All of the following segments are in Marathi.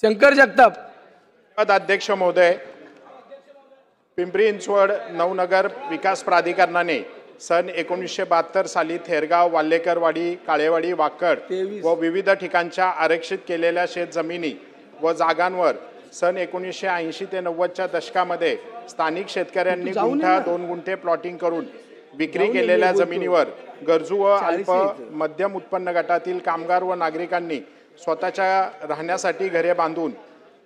शंकर जगताप। अध्यक्ष महोदय, पिंपरी चिंचवड नवनगर विकास प्राधिकरणाने सन 1972 साली थेरगाव, वाल्लेकरवाडी, काळेवाडी, वाकड व विविध ठिकाणच्या आरक्षित केलेल्या शेतजमिनी व जागांवर सन 1980 ते 90च्या दशकामध्ये स्थानिक शेतकऱ्यांनी गुंठा 2 गुंठे प्लॉटिंग करून विक्री केलेल्या जमिनीवर गरजू व अल्प मध्यम उत्पन्न गटातील कामगार व नागरिकांनी स्वतःच्या राहण्यासाठी घरे बांधून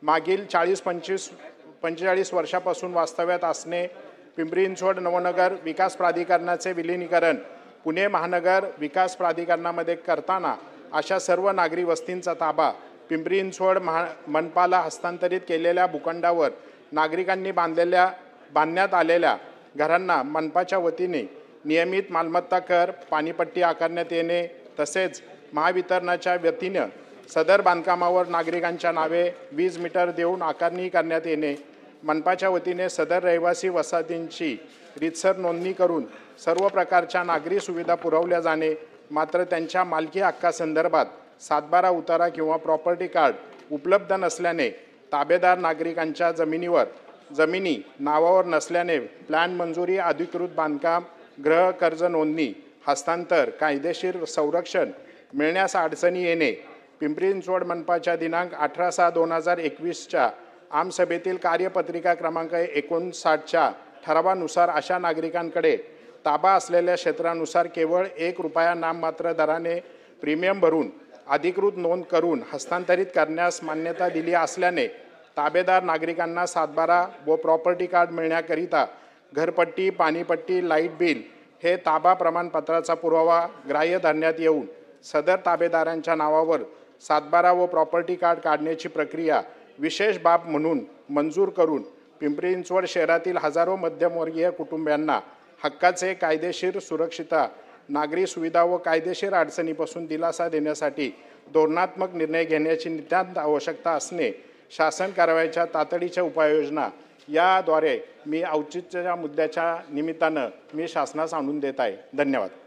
मागील 40-45 वर्षापासून वास्तव्यात असणे, पिंपरी चिंचवड नवनगर विकास प्राधिकरणाचे विलीनीकरण पुणे महानगर विकास प्राधिकरणामध्ये करताना अशा सर्व नागरी वस्तींचा ताबा पिंपरी चिंचवड मनपाला हस्तांतरित केलेल्या भूखंडावर नागरिकांनी बांधण्यात आलेल्या घरांना मनपाच्या वतीने नियमित मालमत्ता कर, पाणीपट्टी आकारण्यात येणे, तसेच महावितरणाच्या वतीने सदर बांधकामावर नागरिकांच्या नावे 20 मीटर देऊन आकारणी करण्यात येणे, मनपाच्या वतीने सदर रहिवासी वसाहतींची रीतसर नोंदणी करून सर्व प्रकारच्या नागरी सुविधा पुरवल्या जाणे, मात्र त्यांच्या मालकी हक्कासंदर्भात सातबारा उतारा किंवा प्रॉपर्टी कार्ड उपलब्ध नसल्याने ताबेदार नागरिकांच्या जमिनी नावावर नसल्याने प्लॅन मंजुरी, अधिकृत बांधकाम, गृह कर्ज नोंदणी, हस्तांतर, कायदेशीर संरक्षण मिळण्यास अडचणी येणे, पिंपरी चिंचवड मनपाच्या दिनांक 18/6/2021च्या आमसभेतील कार्यपत्रिका क्रमांक 59च्या ठरावानुसार अशा नागरिकांकडे ताबा असलेल्या क्षेत्रानुसार केवळ ₹1 नाममात्र दराने प्रीमियम भरून अधिकृत नोंद करून हस्तांतरित करण्यास मान्यता दिली असल्याने ताबेदार नागरिकांना सातबारा व प्रॉपर्टी कार्ड मिळण्याकरिता घरपट्टी, पाणीपट्टी, लाईट बिल हे ताबा प्रमाणपत्राचा पुरावा ग्राह्य धरण्यात येऊन सदर ताबेदारांच्या नावावर सातबारा व प्रॉपर्टी कार्ड काढण्याची प्रक्रिया विशेष बाब म्हणून मंजूर करून पिंपरी चिंचवड शहरातील हजारो मध्यमवर्गीय कुटुंबियांना हक्काचे कायदेशीर सुरक्षितता, नागरी सुविधा व कायदेशीर अडचणीपासून दिलासा देण्यासाठी धोरणात्मक निर्णय घेण्याची नितांत आवश्यकता असणे, शासन कारवाईच्या तातडीच्या उपाययोजना याद्वारे मी औचित्याच्या मुद्द्याच्या निमित्तानं मी शासनास आणून देत आहे। धन्यवाद।